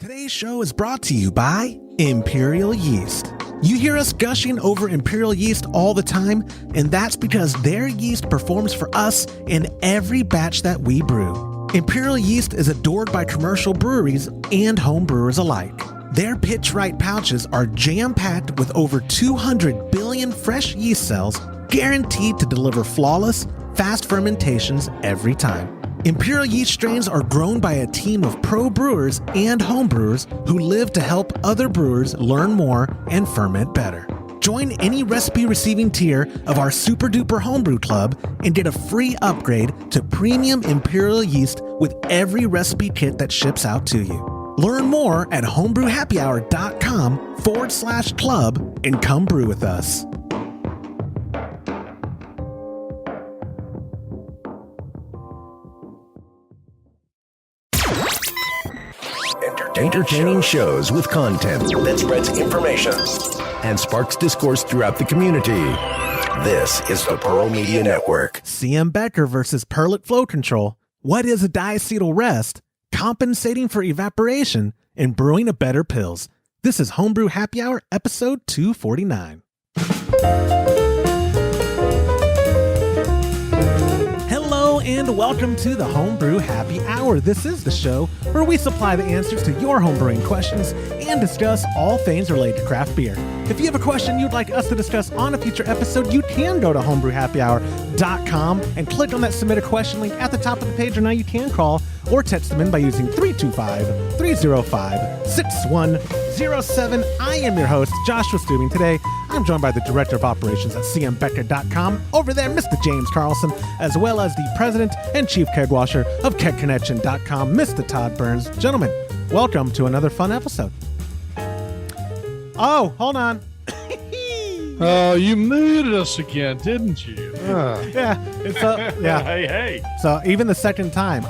Today's show is brought to you by Imperial Yeast. You hear us gushing over Imperial Yeast all the time, and that's because their yeast performs for us in every batch that we brew. Imperial Yeast is adored by commercial breweries and home brewers alike. Their Pitch Right pouches are jam-packed with over 200 billion fresh yeast cells, guaranteed to deliver flawless, fast fermentations every time. Imperial Yeast strains are grown by a team of pro brewers and home brewers who live to help other brewers learn more and ferment better. Join any recipe receiving tier of our Super Duper Homebrew Club and get a free upgrade to premium Imperial Yeast with every recipe kit that ships out to you. Learn more at homebrewhappyhour.com/club and come brew with us. Entertaining shows with content that spreads information and sparks discourse throughout the community. This is the Pearl Media Network. CMBecker versus Perlick flow control. What is a diacetyl rest? Compensating for evaporation and brewing a better pills. This is Homebrew Happy Hour, episode 249. Hello and welcome to the Homebrew Happy Hour. This is the show where we supply the answers to your homebrewing questions and discuss all things related to craft beer. If you have a question you'd like us to discuss on a future episode, you can go to homebrewhappyhour.com and click on that submit a question link at the top of the page, or now you can call or text them in by using 325-305-6107. I am your host, Joshua Stubing. Today, I'm joined by the Director of Operations at CMBecker.com. Over there, Mr. James Carlson, as well as the President and Chief Keg Washer of KegConnection.com, Mr. Todd Burns. Gentlemen, welcome to another fun episode. Oh, hold on. Oh, you muted us again, didn't you? Yeah. Yeah. Hey. So even the second time,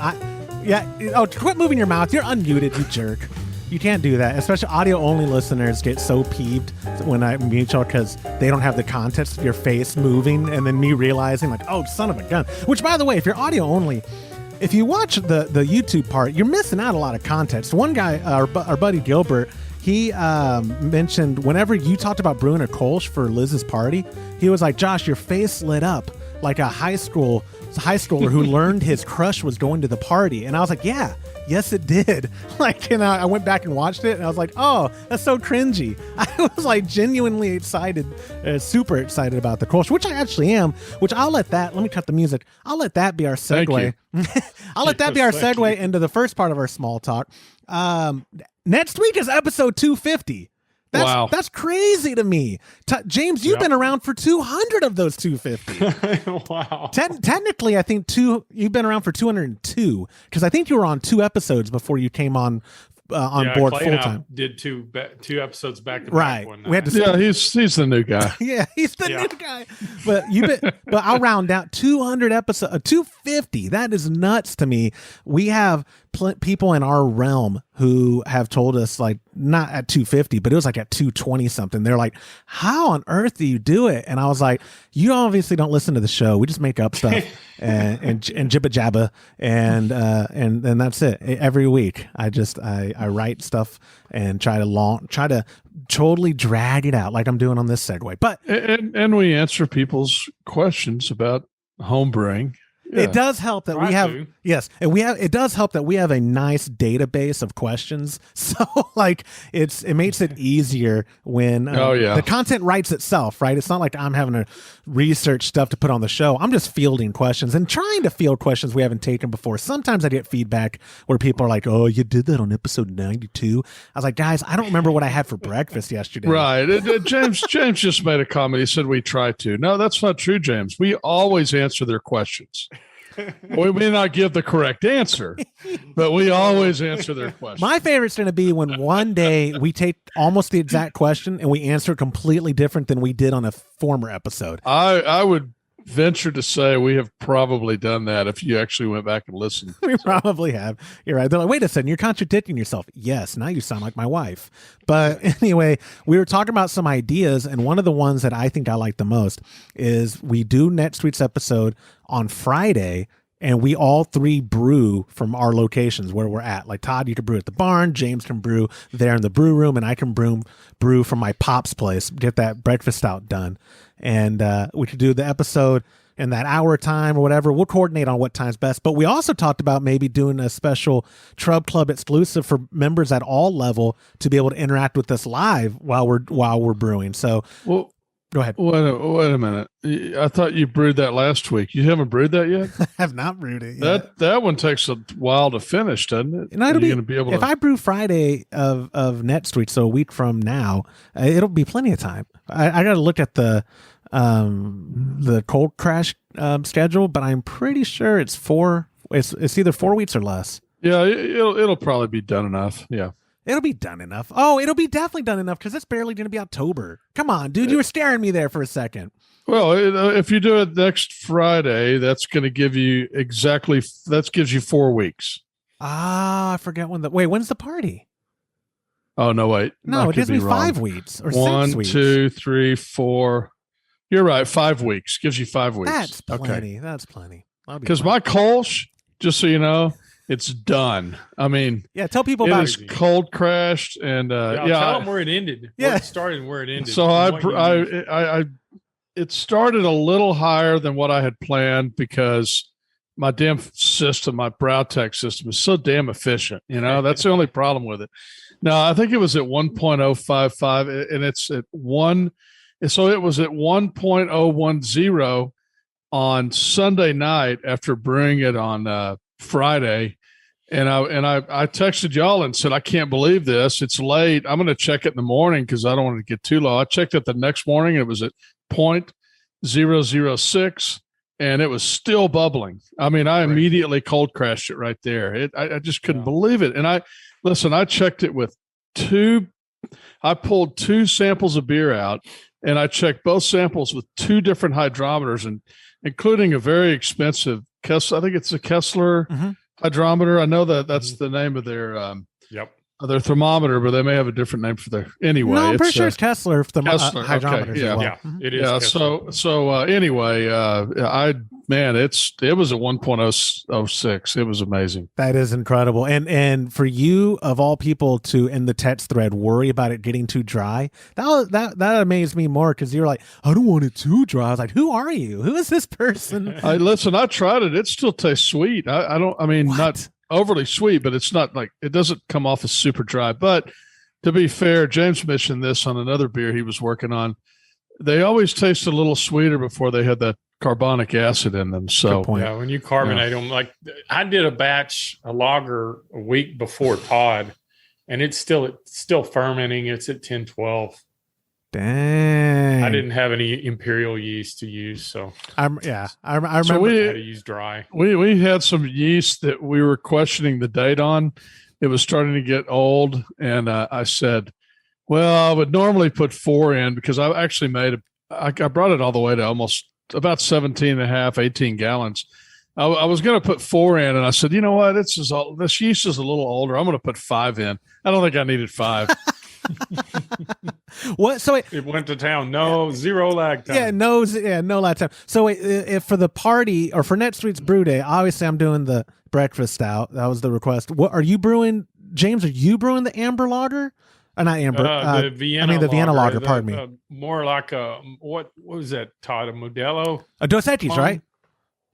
quit moving your mouth. You're unmuted, you jerk. You can't do that. Especially audio-only listeners get so peeved when I mute you because they don't have the context of your face moving and then me realizing like, oh, son of a gun. Which, by the way, if you're audio-only, if you watch the YouTube part, you're missing out a lot of context. One guy, our buddy Gilbert, he mentioned whenever you talked about brewing a kolsch for Liz's party, he was like, Josh, your face lit up like a high schooler who learned his crush was going to the party. And I was like, yes, it did. I went back and watched it and I was like, oh, that's so cringy. I was like genuinely excited, super excited about the kolsch, which I actually am, let me cut the music. I'll let that be our segue. I'll let that be our segue into the first part of our small talk. Next week is episode 250. Wow. That's crazy to me. James, you've been around for 200 of those 250. Wow. Technically, I think you've been around for 202 because I think you were on 2 episodes before you came on board full time. Did two episodes back to back. Right. We had to. Yeah, he's the new guy. Yeah, he's the new guy. But but I'll round down 200 episodes, 250. That is nuts to me. We have people in our realm who have told us, like, not at 250, but it was like at 220 something. They're like, how on earth do you do it? And I was like, you obviously don't listen to the show. We just make up stuff and jibba jabba. And that's it. Every week I write stuff and try to totally drag it out like I'm doing on this segue. But and we answer people's questions about home brewing. Yeah. It does help that it does help that we have a nice database of questions. So it makes it easier when the content writes itself, right? It's not like I'm having to research stuff to put on the show. I'm just fielding questions and trying to field questions we haven't taken before. Sometimes I get feedback where people are like, oh, you did that on episode 92. I was like, guys, I don't remember what I had for breakfast yesterday. Right. James just made a comment. He said we try to. No, that's not true, James. We always answer their questions. We may not give the correct answer, but we always answer their questions. My favorite's going to be when one day we take almost the exact question and we answer completely different than we did on a former episode. I would venture to say we have probably done that if you actually went back and listened. We probably have. You're right. They're like, wait a second, you're contradicting yourself. Yes, now you sound like my wife. But anyway, we were talking about some ideas, and one of the ones that I think I like the most is we do next week's episode on Friday, and we all three brew from our locations where we're at. Like Todd, you can brew at the barn, James can brew there in the brew room, and I can brew from my pop's place, get that breakfast stout done. And we could do the episode in that hour time or whatever. We'll coordinate on what time's best. But we also talked about maybe doing a special Trub Club exclusive for members at all level to be able to interact with us live while we're brewing. So well, go ahead. Wait a minute. I thought you brewed that last week. You haven't brewed that yet? I have not brewed it yet. That one takes a while to finish, doesn't it? And it'll be able if I brew Friday of next week, so a week from now, it'll be plenty of time. I got to look at the cold crash schedule, but I'm pretty sure it's either 4 weeks or less. Yeah, it'll probably be done enough. Yeah. It'll be done enough. Oh, it'll be definitely done enough because it's barely going to be October. Come on, dude. You were staring me there for a second. Well, if you do it next Friday, that's going to give you gives you 4 weeks. Ah, I forget when's the party? Oh, no, wait. No, it gives me 5 weeks or 6 weeks. 1, 2, 3, 4. You're right. 5 weeks. Gives you 5 weeks. That's plenty. Okay. That's plenty. Because my kolsch, just so you know, it's done. I mean, yeah, tell people about it. It's cold crashed, and tell them where it ended. Yeah, where it started and where it ended. So it started a little higher than what I had planned because my damn system, my BrowTech system, is so damn efficient. That's the only problem with it. Now I think it was at 1.055, and it's at 1. So it was at 1.010 on Sunday night after brewing it on Friday, and I texted y'all and said, I can't believe this. It's late. I'm going to check it in the morning because I don't want to get too low. I checked it the next morning. And it was at 0.006, and it was still bubbling. I mean, I immediately cold crashed it right there. I just couldn't believe it. And I checked it with I pulled 2 samples of beer out, and I checked both samples with 2 different hydrometers, and including a very expensive Kessler. I think it's a Kessler hydrometer. I know that's the name of their their thermometer, but they may have a different name for their anyway. No, I'm pretty sure it's Kessler hydrometer. Okay, it is. So anyway, it was a 1.006. It was amazing. That is incredible. And for you of all people to in the text thread worry about it getting too dry, that amazed me more because you're like, I don't want it too dry. I was like, who are you? Who is this person? I tried it. It still tastes sweet. Not overly sweet, but it's not like it doesn't come off as super dry. But to be fair, James mentioned this on another beer he was working on. They always taste a little sweeter before they had that carbonic acid in them. So yeah, when you carbonate them, like I did a lager a week before Todd, and it's still fermenting. It's at 10-12. Dang. I didn't have any imperial yeast to use, so I remember so we had to use dry. We had some yeast that we were questioning the date on. It was starting to get old, and I said, well, I would normally put 4 in because I actually I brought it all the way to almost about 17 and a half, 18 gallons. I was going to put 4 in, and I said, you know what? This yeast is a little older. I'm going to put 5 in. I don't think I needed 5. What? So it went to town. No, zero lag time. No lag time. So if for the party or for next week's brew day, obviously I'm doing the breakfast stout. That was the request. What are you brewing, James? Are you brewing the amber lager? Not amber. The Vienna. The Vienna lager. Pardon me. More like what was that, Todd? A Modelo? A Dos Equis, right?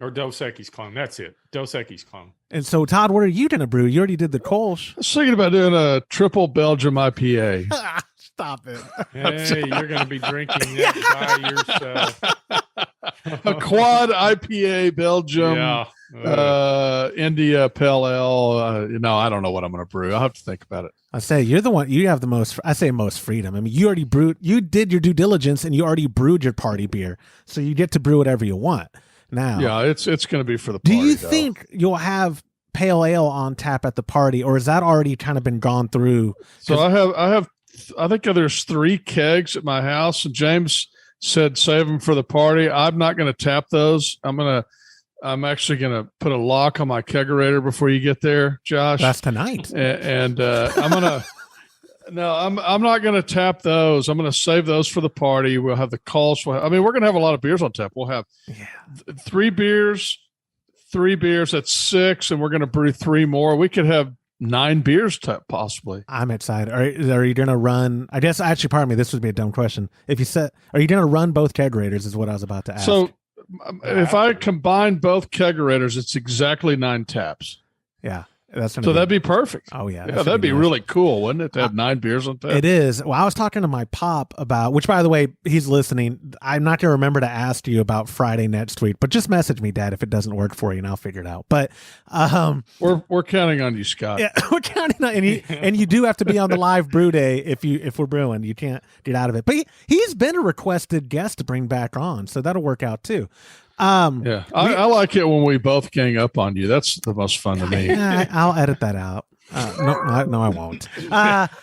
Or Dos Equis clone. That's it. Dos Equis clone. And so, Todd, what are you going to brew? You already did the kolsch. I was thinking about doing a triple Belgium IPA. Stop it. Hey, you're going to be drinking that by yourself. A quad IPA Belgium. Yeah. India Pale Ale. I don't know what I'm going to brew. I'll have to think about it. I say you're the one. You have the most. I say most freedom. I mean, you already brewed. You did your due diligence, and you already brewed your party beer, so you get to brew whatever you want. Now, yeah, it's going to be for the party. Do you think you'll have pale ale on tap at the party, or has that already kind of been gone through? So I think there's 3 kegs at my house, and James said save them for the party. I'm not going to tap those. I'm actually going to put a lock on my kegerator before you get there, Josh. That's tonight. And I'm going to. No, I'm not going to tap those. I'm going to save those for the party. We'll have the kolsch. We're going to have a lot of beers on tap. We'll have 3 beers, 3 beers. That's 6, and we're going to brew 3 more. We could have 9 beers possibly. I'm excited. Are you going to run? I guess actually, pardon me. This would be a dumb question. If you said, are you going to run both kegerators? Is what I was about to ask. So if I combine both kegerators, it's exactly 9 taps. Yeah. That'd be perfect. Oh yeah, that'd be nice. Really cool, wouldn't it, to have 9 beers on tap? It is. Well, I was talking to my pop about, which by the way, he's listening. I'm not going to remember to ask you about Friday next week, but just message me, Dad, if it doesn't work for you, and I'll figure it out. But we're counting on you, Scott. Yeah, we're counting on, and you do have to be on the live brew day if we're brewing. You can't get out of it. But he's been a requested guest to bring back on, so that'll work out too. I like it when we both gang up on you. That's the most fun to me. Yeah, I'll edit that out. No, I won't.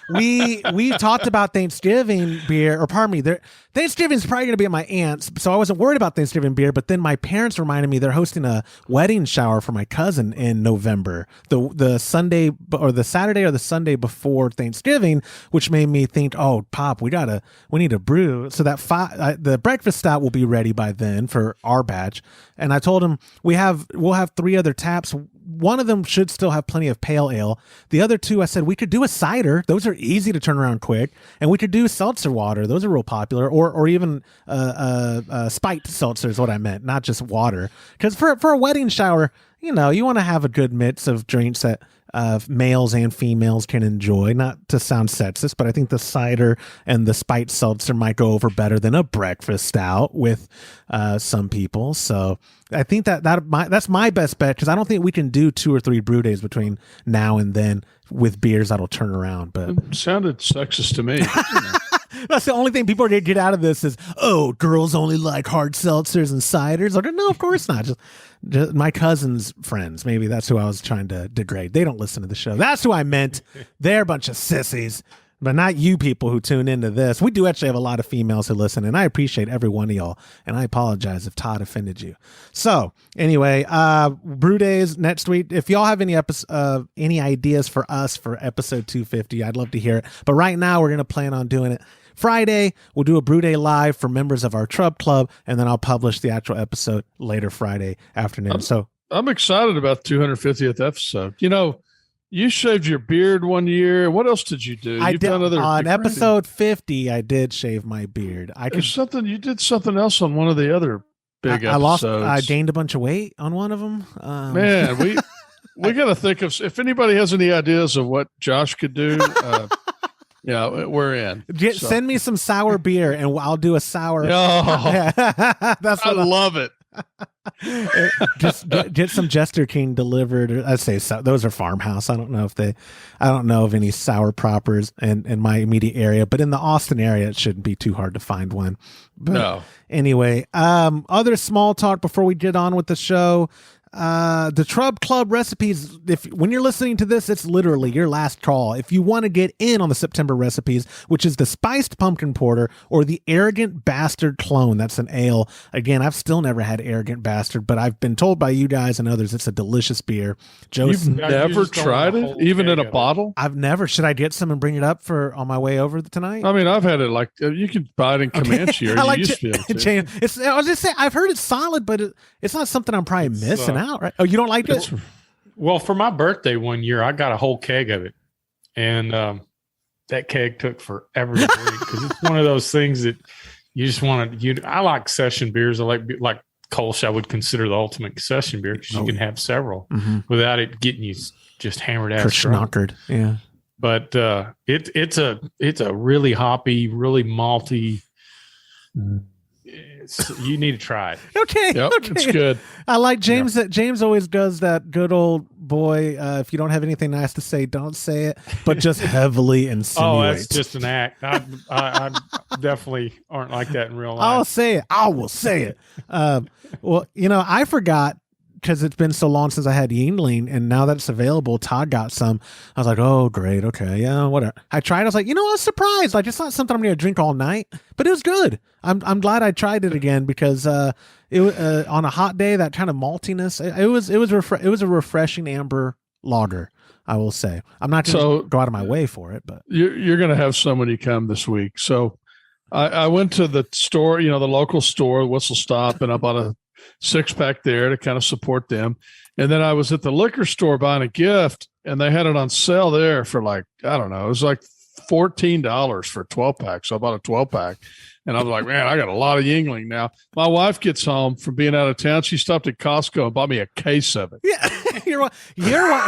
We talked about Thanksgiving beer, or pardon me, Thanksgiving's probably going to be at my aunt's, so I wasn't worried about Thanksgiving beer. But then my parents reminded me they're hosting a wedding shower for my cousin in November, the Sunday or the Saturday or the Sunday before Thanksgiving, which made me think, oh, Pop, we need to brew so that the breakfast stout will be ready by then for our batch. And I told him we'll have 3 other taps. One of them should still have plenty of pale ale. The other 2, I said we could do a cider. Those are easy to turn around quick. And we could do seltzer water. Those are real popular. Or even spiked seltzer is what I meant, not just water. Because for a wedding shower, you want to have a good mix of drinks that males and females can enjoy. Not to sound sexist, but I think the cider and the spiked seltzer might go over better than a breakfast stout with some people. So I think that's my best bet, because I don't think we can do 2 or 3 brew days between now and then with beers that'll turn around. But it sounded sexist to me. That's the only thing people are going to get out of this is, oh, girls only like hard seltzers and ciders. Like, no, of course not. Just my cousin's friends. Maybe that's who I was trying to degrade. They don't listen to the show. That's who I meant. They're a bunch of sissies, but not you people who tune into this. We do actually have a lot of females who listen, and I appreciate every one of y'all. And I apologize if Todd offended you. So anyway, brew days next week. If y'all have any ideas for us for episode 250, I'd love to hear it. But right now we're going to plan on doing it Friday. We'll do a brew day live for members of our Trub Club, and then I'll publish the actual episode later Friday afternoon. I'm excited about the 250th episode. You shaved your beard one year. What else did you do? On episode 50. I did shave my beard. You did something else on one of the other big episodes. I gained a bunch of weight on one of them. Man, we got to think of, if anybody has any ideas of what Josh could do. Yeah, we're in. Send me some sour beer, and I'll do a sour. Oh, I love it. Just get some Jester King delivered. I'd say those are farmhouse. I don't know of any sour propers in my immediate area, but in the Austin area, it shouldn't be too hard to find one. But no. Anyway, other small talk before we get on with the show. The Trub Club recipes, when you're listening to this, it's literally your last call. If you want to get in on the September recipes, which is the Spiced Pumpkin Porter or the Arrogant Bastard Clone, that's an ale. Again, I've still never had Arrogant Bastard, but I've been told by you guys and others it's a delicious beer. You've never tried it, even in a bottle? I've never. Should I get some and bring it up on my way over tonight? I mean, I've had it you can buy it in Comanche. Or I like used to be able to. James, I was just saying, I've heard it's solid, but it's not something I'm probably missing out, right? Oh, you don't like it? Well, for my birthday one year, I got a whole keg of it, and that keg took forever to drink because it's one of those things that you just want to. I like session beers. I like kolsch. I would consider the ultimate session beer because you can have several without it getting you just hammered out. Knockered. Yeah, but it's a really hoppy, really malty. You need to try it. Okay. Yep, it's good. I like James. That James always does that good old boy. If you don't have anything nice to say, don't say it, but just heavily insinuate. Oh, that's just an act. I definitely aren't like that in real life. I'll say it. I will say it. Well, I forgot, because it's been so long since I had Yingling, and now that it's available, Todd got some. I was like, oh, great. Okay. Yeah, whatever. I tried. I was like, I was surprised. Like, it's not something I'm going to drink all night, but it was good. I'm glad I tried it again because it was on a hot day, that kind of maltiness. It was a refreshing amber lager, I will say. I'm not going to go out of my way for it, but you're going to have somebody come this week. So I went to the store, the local store, Whistle Stop, and I bought 6-pack there to kind of support them. And then I was at the liquor store buying a gift, and they had it on sale there for like, I don't know, it was like $14 for a 12-pack. So I bought a 12-pack. And I was like, man, I got a lot of Yingling now. My wife gets home from being out of town. She stopped at Costco and bought me a case of it. Yeah, you're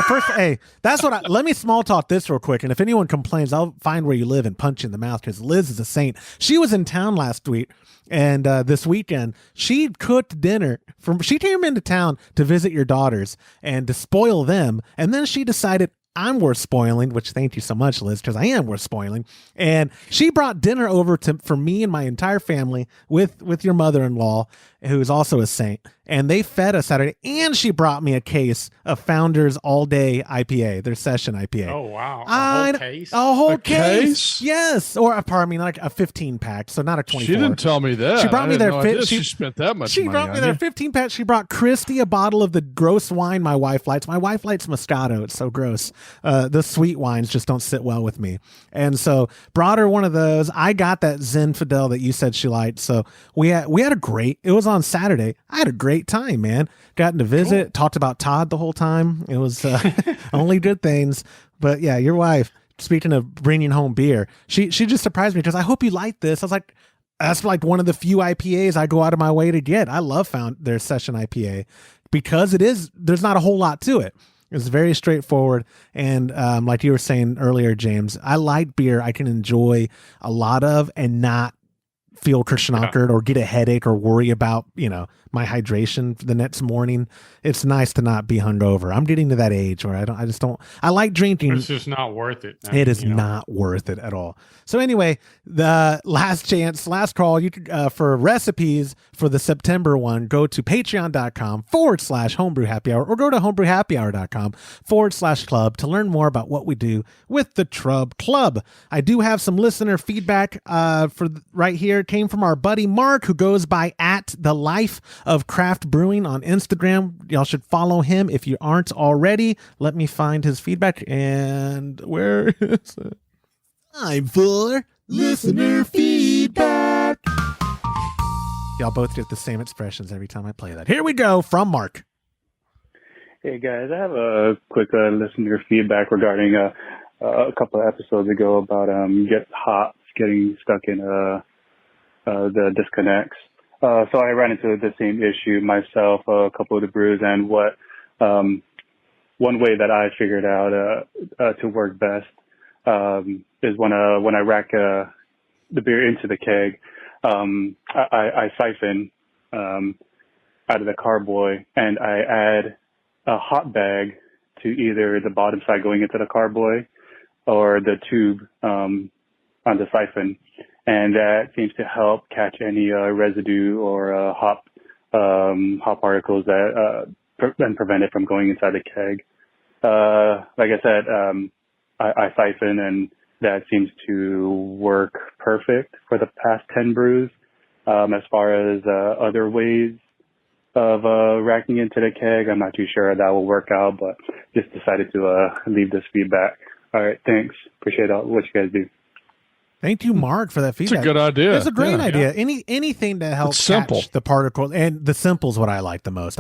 first. Hey, that's what. Let me small talk this real quick. And if anyone complains, I'll find where you live and punch you in the mouth, because Liz is a saint. She was in town last week, and this weekend she cooked dinner. She came into town to visit your daughters and to spoil them, and then she decided, I'm worth spoiling, which thank you so much, Liz, because I am worth spoiling. And she brought dinner over for me and my entire family with your mother-in-law, who is also a saint. And they fed us Saturday. And she brought me a case of Founders All Day IPA, their session IPA. Oh, wow. A whole case? A whole A case? Yes. Or, pardon me, like a 15-pack, so not a 24. She didn't tell me that. She brought me their she spent that much She money brought me on their you. 15-pack. She brought Christy a bottle of the gross wine my wife likes. My wife likes Moscato. It's so gross. The sweet wines just don't sit well with me. And so brought her one of those. I got that Zinfandel that you said she liked. So we had it was on Saturday. I had a great time, man. Gotten to visit, talked about Todd the whole time. It was only good things. But yeah, your wife, speaking of bringing home beer, she just surprised me because I hope you like this. I was like, that's like one of the few IPAs I go out of my way to get. I love their session IPA because there's not a whole lot to it. It's very straightforward. And like you were saying earlier, James, I like beer I can enjoy a lot of and not feel knackered or get a headache or worry about, my hydration the next morning. It's nice to not be hungover. I'm getting to that age where I like drinking. It's just not worth it. It is not worth it at all. So anyway, the last call, you could, for recipes for the September one, go to patreon.com/homebrew happy hour or go to homebrewhappyhour.com/club to learn more about what we do with the Trub Club. I do have some listener feedback right here. It came from our buddy Mark, who goes by @TheLifeOfCraftBrewing on Instagram. Y'all should follow him if you aren't already. Let me find his feedback. And where is it? Time for listener feedback. Y'all both get the same expressions every time I play that. Here we go from Mark. Hey guys, I have a quick listener feedback regarding a couple of episodes ago about hops getting stuck in the disconnects. So I ran into the same issue myself, a couple of the brews, and what one way that I figured out to work best is when I rack the beer into the keg, I siphon out of the carboy and I add a hot bag to either the bottom side going into the carboy or the tube on the siphon. And that seems to help catch any residue or hop particles that and prevent it from going inside the keg. Like I said, I siphon, and that seems to work perfect for the past 10 brews. As far as other ways of racking into the keg, I'm not too sure that will work out, but just decided to leave this feedback. All right, thanks. Appreciate what you guys do. Thank you, Mark, for that feedback. It's a good idea. It's a great idea. Anything to help catch the particles, and the simple is what I like the most.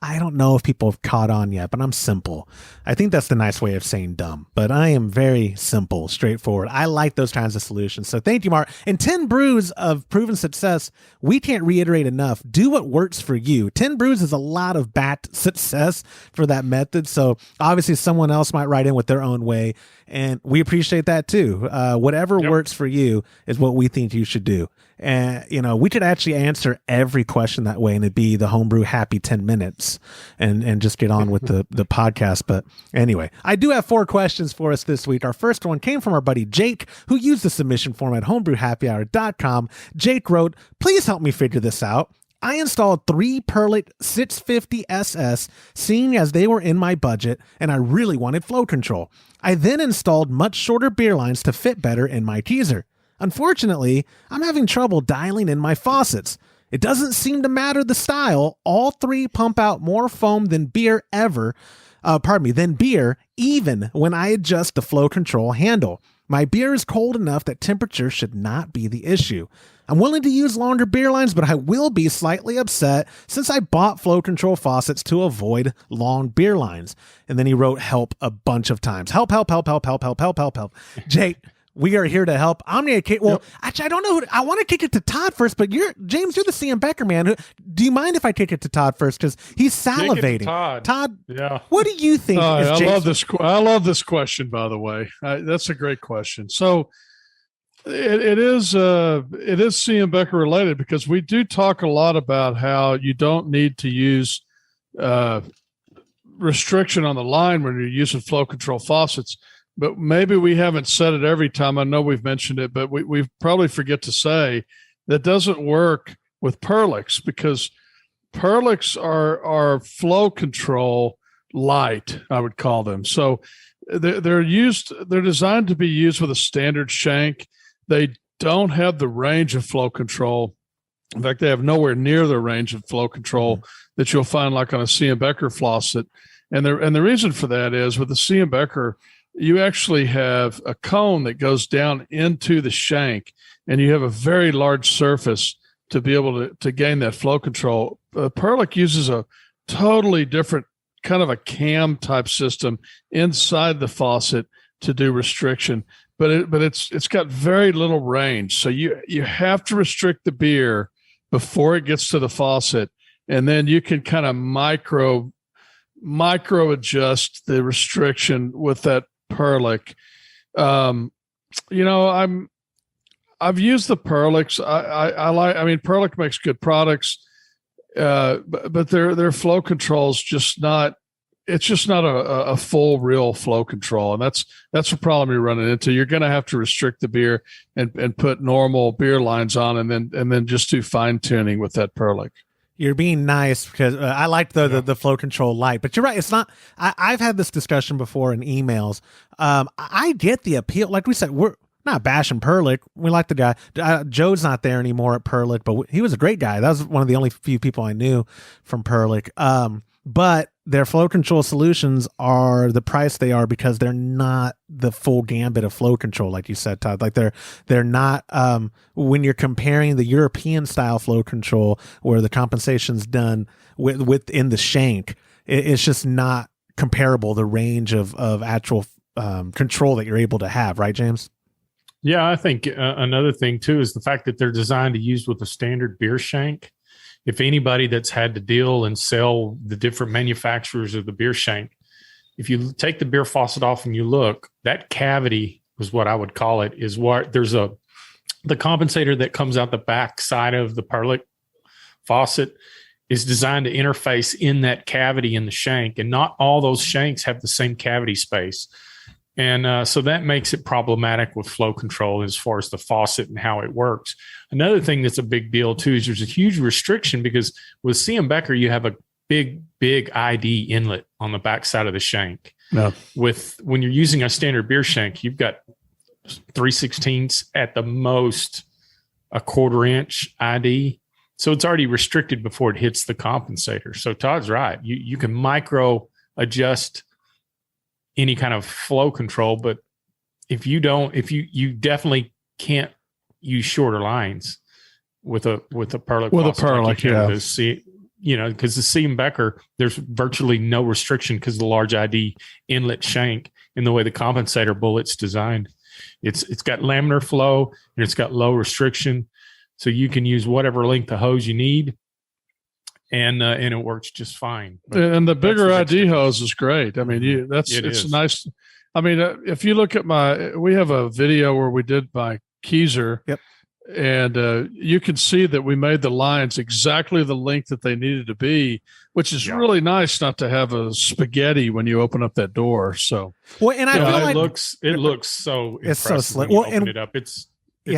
I don't know if people have caught on yet, but I'm simple. I think that's the nice way of saying dumb, but I am very simple, straightforward. I like those kinds of solutions. So thank you, Mark. In 10 brews of proven success, we can't reiterate enough. Do what works for you. 10 brews is a lot of bat success for that method. So obviously someone else might write in with their own way, and we appreciate that too. Whatever works for you is what we think you should do. And, we could actually answer every question that way, and it'd be the Homebrew Happy 10 minutes and just get on with the podcast. But anyway, I do have 4 questions for us this week. Our first one came from our buddy Jake, who used the submission form at homebrewhappyhour.com. Jake wrote, "Please help me figure this out. I installed 3 Perlick 650 SS, seeing as they were in my budget, and I really wanted flow control. I then installed much shorter beer lines to fit better in my teaser. Unfortunately, I'm having trouble dialing in my faucets. It doesn't seem to matter the style. All 3 pump out more foam than beer even when I adjust the flow control handle. My beer is cold enough that temperature should not be the issue. I'm willing to use longer beer lines, but I will be slightly upset since I bought flow control faucets to avoid long beer lines. And then he wrote help a bunch of times. Help, help, help, help, help, help, help, help, help. Jake, we are here to help. I'm going to kick. Well, actually, I don't know. I want to kick it to Todd first, but James, you're the CMBecker man. Do you mind if I kick it to Todd first? Because he's salivating. Todd. Yeah. What do you think? I love this. I love this question. By the way, that's a great question. So it is CMBecker related because we do talk a lot about how you don't need to use restriction on the line when you're using flow control faucets. But maybe we haven't said it every time. I know we've mentioned it, but we probably forget to say that doesn't work with Perlicks because Perlicks are flow control light, I would call them. So they're designed to be used with a standard shank. They don't have the range of flow control. In fact, they have nowhere near the range of flow control that you'll find like on a CMBecker faucet. And the reason for that is with the CMBecker, you actually have a cone that goes down into the shank, and you have a very large surface to be able to gain that flow control. Perlick uses a totally different kind of a cam type system inside the faucet to do restriction, but it's got very little range. So you have to restrict the beer before it gets to the faucet, and then you can kind of micro adjust the restriction with that Perlick. I've used the Perlicks. Perlick makes good products, but their flow control is just not. It's just not a full real flow control, and that's the problem you're running into. You're going to have to restrict the beer and put normal beer lines on, and then just do fine tuning with that Perlick. You're being nice because I like the flow control light, but you're right. It's not. I've had this discussion before in emails. I get the appeal. Like we said, we're not bashing Perlick. We like the guy. Joe's not there anymore at Perlick, but he was a great guy. That was one of the only few people I knew from Perlick. But their flow control solutions are the price they are because they're not the full gambit of flow control, like you said, Todd. Like they're not. When you're comparing the European style flow control, where the compensation's done within the shank, it's just not comparable. The range of actual control that you're able to have, right, James? Yeah, I think another thing too is the fact that they're designed to use with a standard beer shank. If anybody that's had to deal and sell the different manufacturers of the beer shank, if you take the beer faucet off and you look, that cavity was what I would call it, is what there's the compensator that comes out the back side of the Perlick faucet is designed to interface in that cavity in the shank. And not all those shanks have the same cavity space. And so that makes it problematic with flow control as far as the faucet and how it works. Another thing that's a big deal too is there's a huge restriction because with CMBecker, you have a big ID inlet on the back side of the shank. No. When you're using a standard beer shank, you've got 3/16 at the most a 1/4 inch ID. So it's already restricted before it hits the compensator. So Todd's right. You can micro adjust any kind of flow control, but if you definitely can't use shorter lines with a Perlick. With a Perlick, yeah. Because the CMBecker, there's virtually no restriction because of the large ID inlet shank in the way the compensator bullet's designed. It's got laminar flow and it's got low restriction, so you can use whatever length of hose you need. And it works just fine. And the bigger ID hose is great. I mean, it's nice. I mean, if you look at we have a video where we did my Keyser. Yep. And you can see that we made the lines exactly the length that they needed to be, which is really nice not to have a spaghetti when you open up that door. So, well, and I feel like it looks so it's so slick. Well, open it up. It's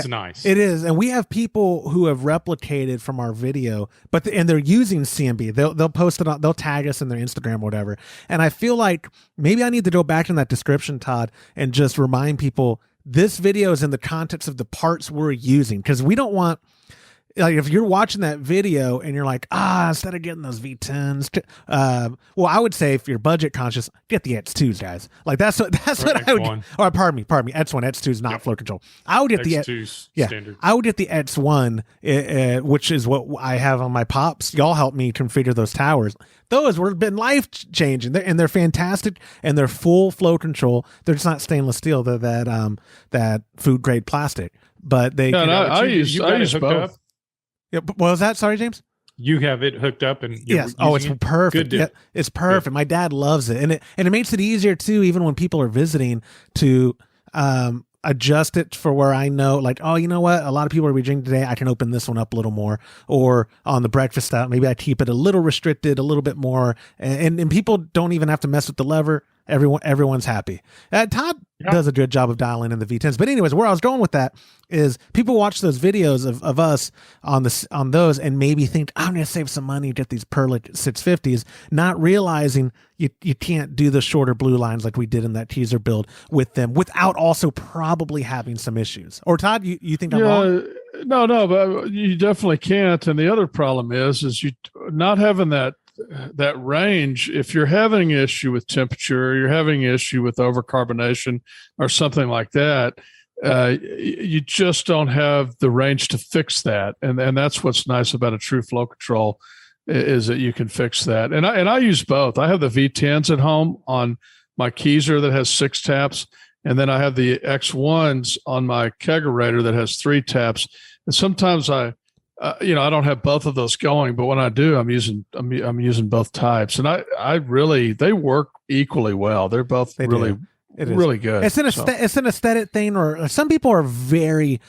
nice. It is. And we have people who have replicated from our video, and they're using CMB. They'll post it on, they'll tag us in their Instagram or whatever. And I feel like maybe I need to go back in that description, Todd, and just remind people this video is in the context of the parts we're using. Because we don't want, like if you're watching that video and you're like, instead of getting those V10s, well, I would say if you're budget conscious, get the X2s, guys. Like that's what I would. Or pardon me, X1, X2 is not flow control. I would get X2's standard. I would get the X1, which is what I have on my pops. Y'all helped me configure those towers. Those were been life changing, and they're fantastic, and they're full flow control. They're just not stainless steel. They're that food grade plastic. But they. I use both. Up? Yeah, what was that? Sorry, James. You have it hooked up and yes. Oh, it's perfect. Yeah, it's perfect. My dad loves it, and it makes it easier too, even when people are visiting, to adjust it for where I know, like, oh, you know what? A lot of people are drinking today. I can open this one up a little more, or on the breakfast style, maybe I keep it a little restricted, a little bit more, and people don't even have to mess with the lever. Everyone's happy. Todd does a good job of dialing in the V10s. But anyways, where I was going with that is people watch those videos of us on those and maybe think, I'm going to save some money, get these Perlick 650s, not realizing you can't do the shorter blue lines like we did in that teaser build with them without also probably having some issues. Or Todd, you think I'm wrong? No, but you definitely can't. And the other problem is you not having that range. If you're having an issue with temperature, you're having an issue with overcarbonation or something like that, you just don't have the range to fix that. And that's what's nice about a true flow control is that you can fix that. And I use both. I have the V10s at home on my Keyser that has 6 taps. And then I have the X1s on my kegerator that has 3 taps. And sometimes I don't have both of those going, but when I do, I'm using both types, and they work equally well. They're both really good. It's an aesthetic thing, or some people are very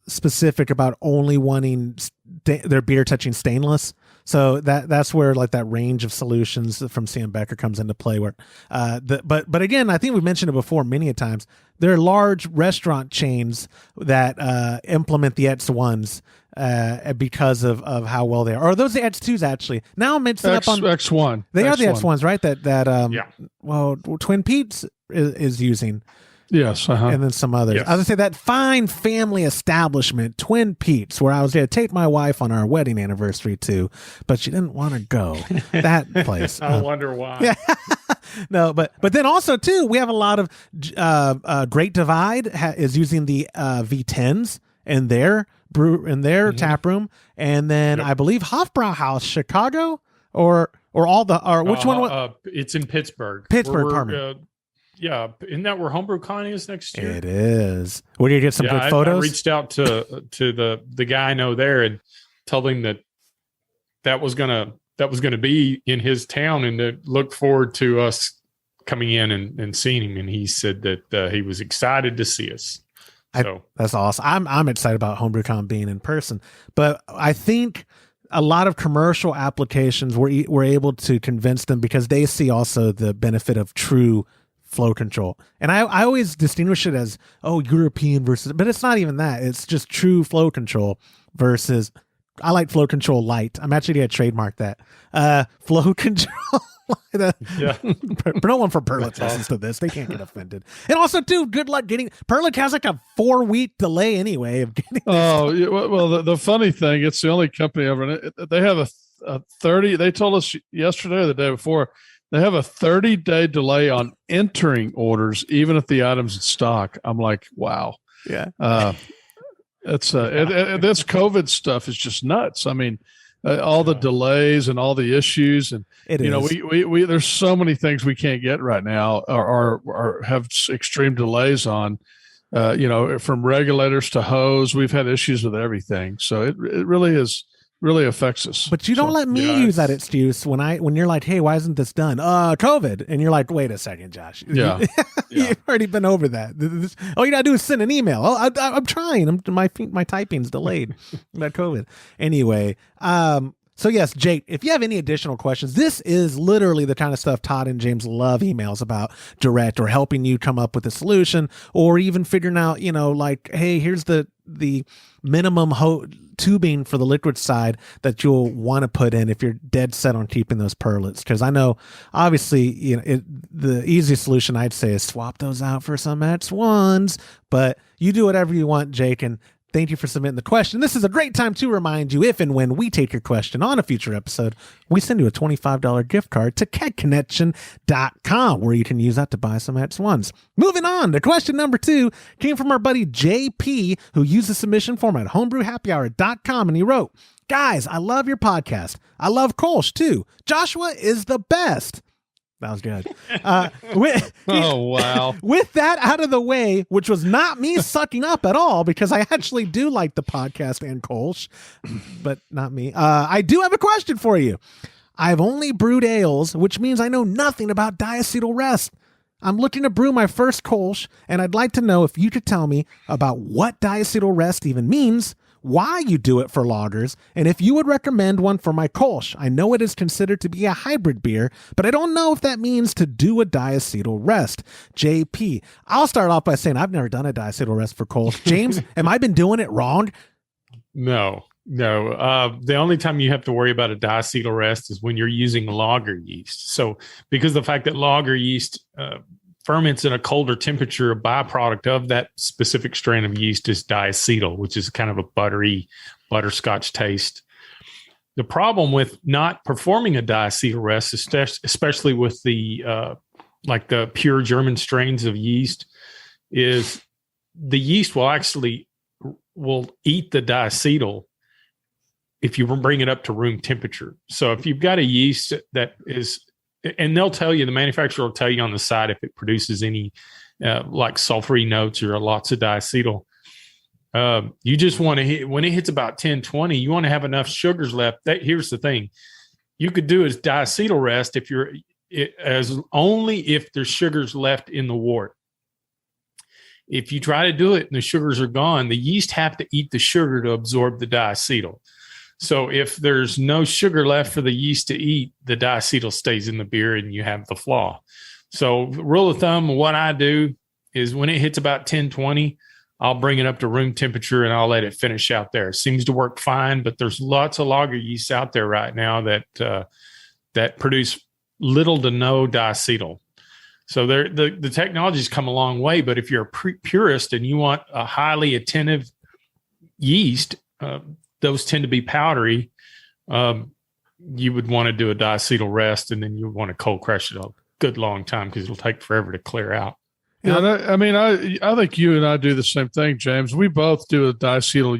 specific about only wanting their beer touching stainless. So that's where like that range of solutions from CMBecker comes into play. Where, but again, I think we mentioned it before many a times. There are large restaurant chains that implement the X1s because of how well they are. Or are those the X2s actually? Now I'm mixing up on X1. They are the X1s, right? Well, Twin Peaks is using. Yes, and then some others. Yes. I was gonna say that fine family establishment, Twin Peaks, where I was going to take my wife on our wedding anniversary to, but she didn't want to go. That place. I wonder why. Yeah. No, but then also too, we have a lot of Great Divide is using the V10s in their tap room, and then I believe Hofbrauhaus Chicago or which one? It's in Pittsburgh. Pardon me. Yeah, isn't that where HomebrewCon is next year? It is. Where do you get some good photos? I reached out to the guy I know there and told him that was gonna be in his town, and to look forward to us coming in and seeing him. And he said that he was excited to see us. So that's awesome. I'm excited about HomebrewCon being in person, but I think a lot of commercial applications were able to convince them because they see also the benefit of true flow control. And I always distinguish it as, European versus, but it's not even that. It's just true flow control versus, I like flow control light. I'm actually going to trademark that. Flow control. Yeah. No one from Perlick listens to this. They can't get offended. And also, too, good luck getting, Perlick has like a 4-week delay anyway of getting. Well, the funny thing, it's the only company ever, they have a 30, they told us yesterday or the day before, they have a 30-day delay on entering orders, even if the item's in stock. I'm like, wow. Yeah. This COVID stuff is just nuts. I mean, all the delays and all the issues, and we there's so many things we can't get right now, or have extreme delays on. From regulators to hose, we've had issues with everything. So it really affects us. But you don't let me use that excuse when you're like, hey, why isn't this done? COVID. And you're like, wait a second, Josh. Yeah. You've already been over that. All you gotta do is send an email. I'm trying. My typing's delayed. About COVID. Anyway, so yes, Jake, if you have any additional questions, this is literally the kind of stuff Todd and James love emails about direct, or helping you come up with a solution, or even figuring out, like, hey, here's the minimum tubing for the liquid side that you'll want to put in if you're dead set on keeping those Perlitts. Because I know, obviously, the easiest solution I'd say is swap those out for some X1s, but you do whatever you want, Jake, and Thank you for submitting the question. This is a great time to remind you, if and when we take your question on a future episode, we send you a $25 gift card to kegconnection.com, where you can use that to buy some X1s. Moving on to question number 2, came from our buddy JP, who used the submission form at homebrewhappyhour.com, and he wrote, "Guys, I love your podcast. I love Kolsch too. Joshua is the best." That was good. Oh, wow. With that out of the way, which was not me sucking up at all, because I actually do like the podcast and Kolsch, but not me. I do have a question for you. I've only brewed ales, which means I know nothing about diacetyl rest. I'm looking to brew my first Kolsch, and I'd like to know if you could tell me about what diacetyl rest even means, why you do it for lagers, and if you would recommend one for my Kolsch. I know it is considered to be a hybrid beer, but I don't know if that means to do a diacetyl rest. JP, I'll start off by saying I've never done a diacetyl rest for Kolsch. James, am I been doing it wrong? No. The only time you have to worry about a diacetyl rest is when you're using lager yeast. So because the fact that lager yeast ferments in a colder temperature, a byproduct of that specific strain of yeast is diacetyl, which is kind of a buttery butterscotch taste. The problem with not performing a diacetyl rest, especially with the like the pure German strains of yeast, is the yeast will eat the diacetyl if you bring it up to room temperature. So if you've got a yeast that is, and they'll tell you, the manufacturer will tell you on the side if it produces any like sulfury notes or lots of diacetyl. You just want to hit, when it hits about 10-20, you want to have enough sugars left. Here's the thing. You could do as diacetyl rest only if there's sugars left in the wort. If you try to do it and the sugars are gone, the yeast have to eat the sugar to absorb the diacetyl. So if there's no sugar left for the yeast to eat, the diacetyl stays in the beer and you have the flaw. So rule of thumb, what I do is when it hits about 10-20, I'll bring it up to room temperature and I'll let it finish out there. It seems to work fine, but there's lots of lager yeasts out there right now that produce little to no diacetyl. So the technology's come a long way, but if you're a purist and you want a highly attentive yeast, those tend to be powdery. You would want to do a diacetyl rest, and then you would want to cold crush it a good long time because it'll take forever to clear out. Yeah, I think you and I do the same thing, James. We both do a diacetyl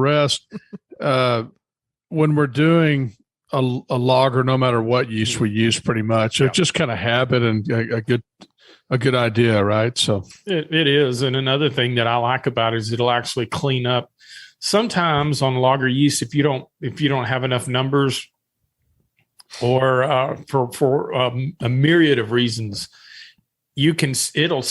rest when we're doing a lager, no matter what yeast we use, pretty much. It's just kind of habit and a good idea, right? So it is. And another thing that I like about it is it'll actually clean up. Sometimes on lager yeast, if you don't have enough numbers, or for a myriad of reasons, it'll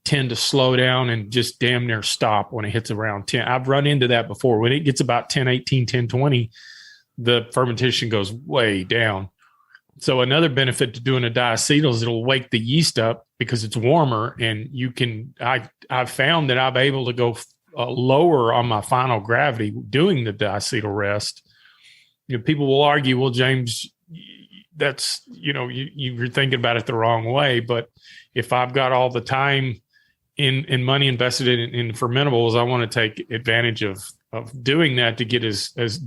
tend to slow down and just damn near stop when it hits around 10. I've run into that before. When it gets about 10-18, 10-20, the fermentation goes way down. So another benefit to doing a diacetyl is it'll wake the yeast up because it's warmer, and I've found that I'm able to go lower on my final gravity doing the diacetyl rest. People will argue, well, James, that's, you're thinking about it the wrong way. But if I've got all the time in money invested in fermentables, I want to take advantage of doing that to get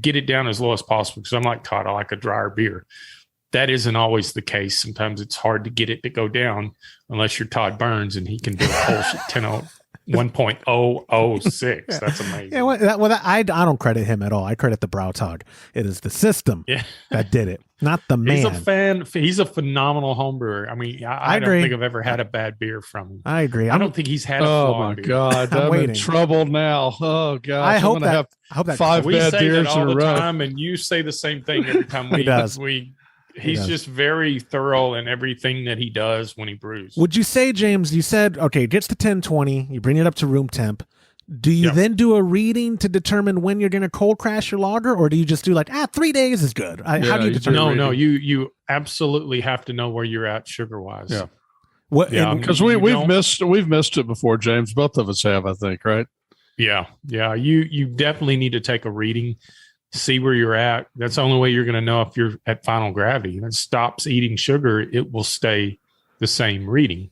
get it down as low as possible. Because I'm like Todd, I like a drier beer. That isn't always the case. Sometimes it's hard to get it to go down unless you're Todd Burns and he can do a Kolsch at 1.006. That's amazing. Yeah, I don't credit him at all. I credit the Brautag. It is the system that did it, not the man. He's a phenomenal homebrewer. I mean, I don't think I've ever had a bad beer from him. I agree. I don't think he's had a flaw beer. God, I'm in trouble now. Oh God, I hope that 5 bad beers in a row. Time, and you say the same thing every time He's just very thorough in everything that he does when he brews. Would you say, James, you said, okay, it gets to 10-20, you bring it up to room temp. Do you then do a reading to determine when you're going to cold crash your lager, or do you just do 3 days is good? How do you determine? No, you absolutely have to know where you're at sugar-wise. Yeah. Because we've missed it before, James. Both of us have, I think, right? Yeah. You definitely need to take a reading. See where you're at. That's the only way you're going to know if you're at final gravity. And it stops eating sugar, it will stay the same reading.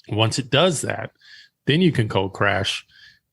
Once it does that, then you can cold crash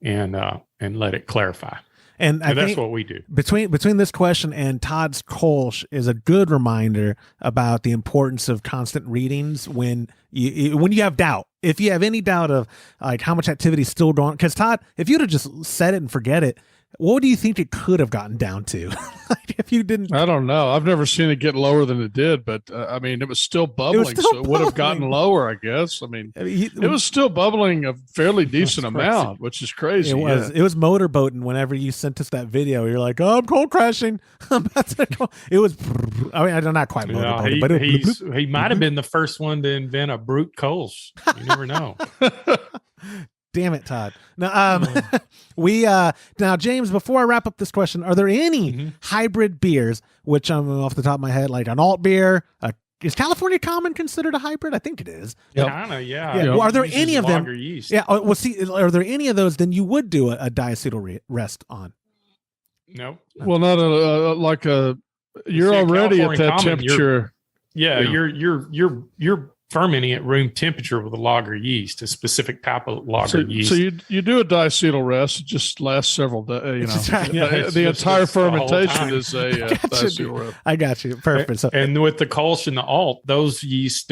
and let it clarify. And I that's think what we do. Between this question and Todd's kolsch is a good reminder about the importance of constant readings when you have doubt. If you have any doubt of like how much activity is still going, because Todd, if you'd have just set it and forget it, what do you think it could have gotten down to? Like if you didn't, I don't know. I've never seen it get lower than it did, but I mean, it was still bubbling, so it would have gotten lower, I guess. I mean, it was still bubbling a fairly decent amount, which is crazy. It was motorboating. Whenever you sent us that video, you're like, "Oh, I'm cold crashing." I'm about to go. It was. I mean, I'm not quite motorboating, but he might have been the first one to invent a brute kolsch. You never know. Damn it, Todd. Now, now, James, before I wrap up this question, are there any hybrid beers, which I'm off the top of my head, like an alt beer? Is California Common considered a hybrid? I think it is. Kind of, yeah. Well, are there any of them? Yeast. Yeah. Well, see, are there any of those? Then you would do a diacetyl rest on. No. Well, not you're already at that temperature. You're fermenting at room temperature with a lager yeast, a specific type of lager yeast. So you do a diacetyl rest, it just lasts several days. The entire fermentation is a diacetyl rest. I got you. Perfect. And with the kolsch and the alt, those yeasts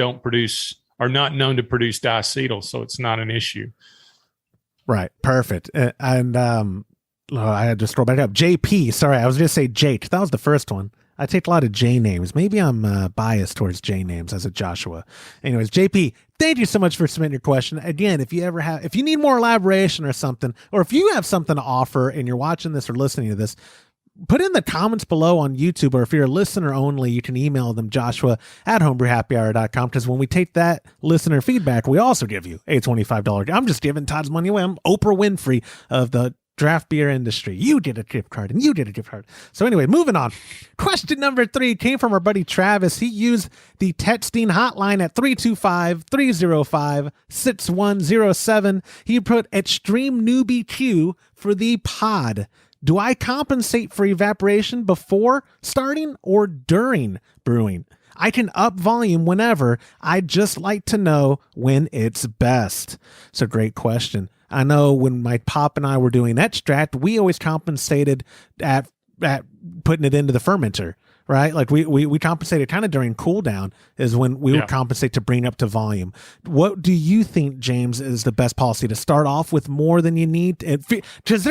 are not known to produce diacetyl, so it's not an issue. Right. Perfect. And I had to scroll back up. JP. Sorry, I was going to say Jake. That was the first one. I take a lot of J names. Maybe I'm biased towards J names as a Joshua. Anyways, JP, thank you so much for submitting your question. Again, if you need more elaboration or something, or if you have something to offer and you're watching this or listening to this, put in the comments below on YouTube, or if you're a listener only, you can email them, joshua@homebrewhappyhour.com, because when we take that listener feedback, we also give you a $25. I'm just giving Todd's money away. I'm Oprah Winfrey of the draft beer industry. You did a gift card and you did a gift card. So anyway, moving on. Question number 3 came from our buddy Travis. He used the texting hotline at 325-305-6107. He put extreme newbie Q for the pod. Do I compensate for evaporation before starting or during brewing? I can up volume whenever. I'd just like to know when it's best. It's a great question. I know when my pop and I were doing extract, we always compensated at putting it into the fermenter, right? Like we compensated kind of during cool down is when we would compensate to bring up to volume. What do you think, James, is the best policy, to start off with more than you need? Because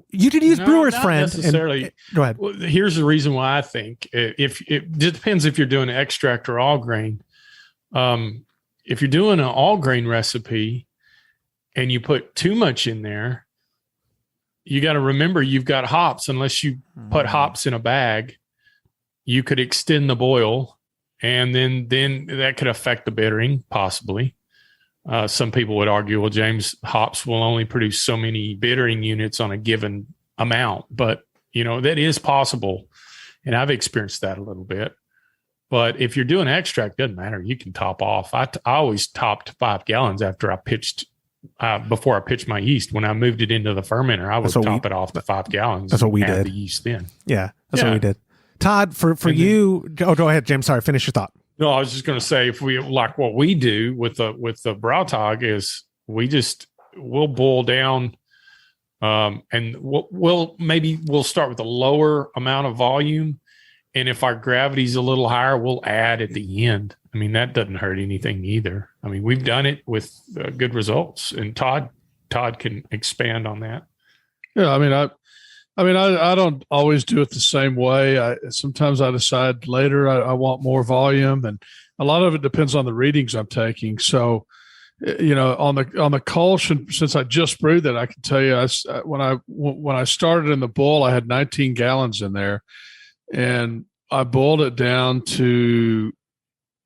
you could use Brewer's Friend. Necessarily. Go ahead. Well, here's the reason why I think if it depends if you're doing an extract or all grain. If you're doing an all grain recipe, and you put too much in there, you got to remember you've got hops. Unless you put hops in a bag, you could extend the boil, and then that could affect the bittering, possibly. Some people would argue, well, James, hops will only produce so many bittering units on a given amount. But, that is possible, and I've experienced that a little bit. But if you're doing extract, doesn't matter. You can top off. I always topped 5 gallons after I pitched before I pitched my yeast. When I moved it into the fermenter, I would top it off to 5 gallons. That's what we did. The yeast then. Yeah, that's what we did. Todd, for you, go ahead, James. Sorry, finish your thought. No, I was just going to say, if we like what we do with the Brautag is we'll boil down, and we'll start with a lower amount of volume, and if our gravity's a little higher, we'll add at the end. I mean, that doesn't hurt anything either. I mean, we've done it with good results, and Todd can expand on that. Yeah, I don't always do it the same way. Sometimes I decide later I want more volume, and a lot of it depends on the readings I'm taking. So, on the kolsch, and since I just brewed that, I can tell you, when I started in the boil, I had 19 gallons in there, and I boiled it down to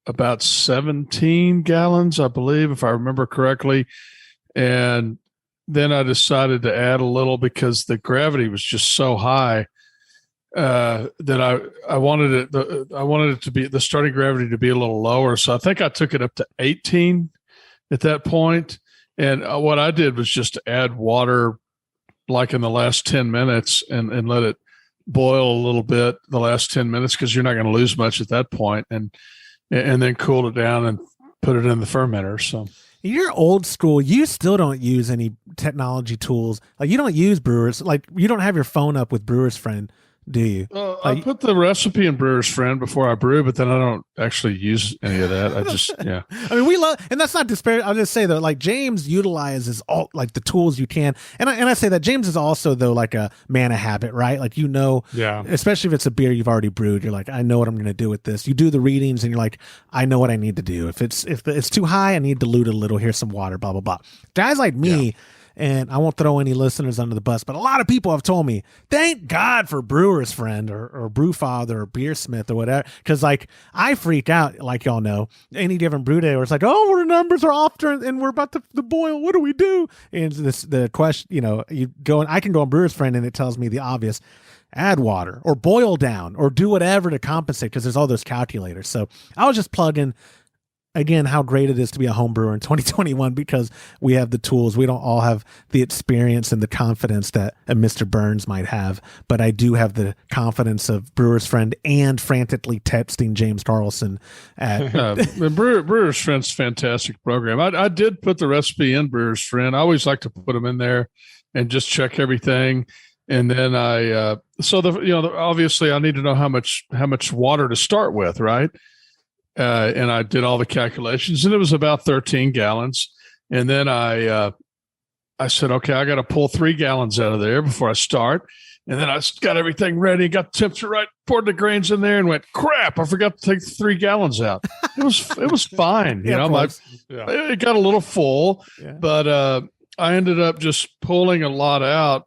about 17 gallons, I believe, if I remember correctly. And then I decided to add a little because the gravity was just so high that I wanted it to be, the starting gravity to be a little lower. So I think I took it up to 18 at that point. And what I did was just to add water like in the last 10 minutes and let it boil a little bit the last 10 minutes, because you're not going to lose much at that point. And then cooled it down put it in the fermenter. So You're old school. You still don't use any technology tools. Like you don't use brewers. Like you don't have your phone up with Brewer's Friend, do you? I put the recipe in Brewer's Friend before I brew, but then I don't actually use any of that. I just, yeah. I mean, we love, and that's not disparate. I'll just say though, like James utilizes all like the tools you can, and I say that James is also though like a man of habit, right? Like Yeah. especially if it's a beer you've already brewed, you're like, I know what I'm going to do with this. You do the readings, and you're like, I know what I need to do. If it's too high, I need to dilute it a little. Here's some water, blah blah blah. Guys like me. Yeah. And I won't throw any listeners under the bus, but a lot of people have told me, thank God for Brewer's Friend or Brewfather or Beersmith or whatever. Because, like, I freak out, like y'all know, any given brew day where it's like, oh, our numbers are off and we're about to boil. What do we do? And the question, you go and I can go on Brewer's Friend and it tells me the obvious. Add water or boil down or do whatever to compensate because there's all those calculators. So I was just plugging. Again, how great it is to be a home brewer in 2021 because we have the tools. We don't all have the experience and the confidence that a Mr. Burns might have, but I do have the confidence of Brewer's Friend and frantically texting James Carlson. Brewer's Friend's fantastic program. I did put the recipe in Brewer's Friend. I always like to put them in there and just check everything. And then obviously I need to know how much water to start with, right? And I did all the calculations, and it was about 13 gallons. And then I said, okay, I got to pull 3 gallons out of there before I start. And then I got everything ready, got the temperature right, poured the grains in there, and went, crap, I forgot to take the 3 gallons out. It was fine. It got a little full, but I ended up just pulling a lot out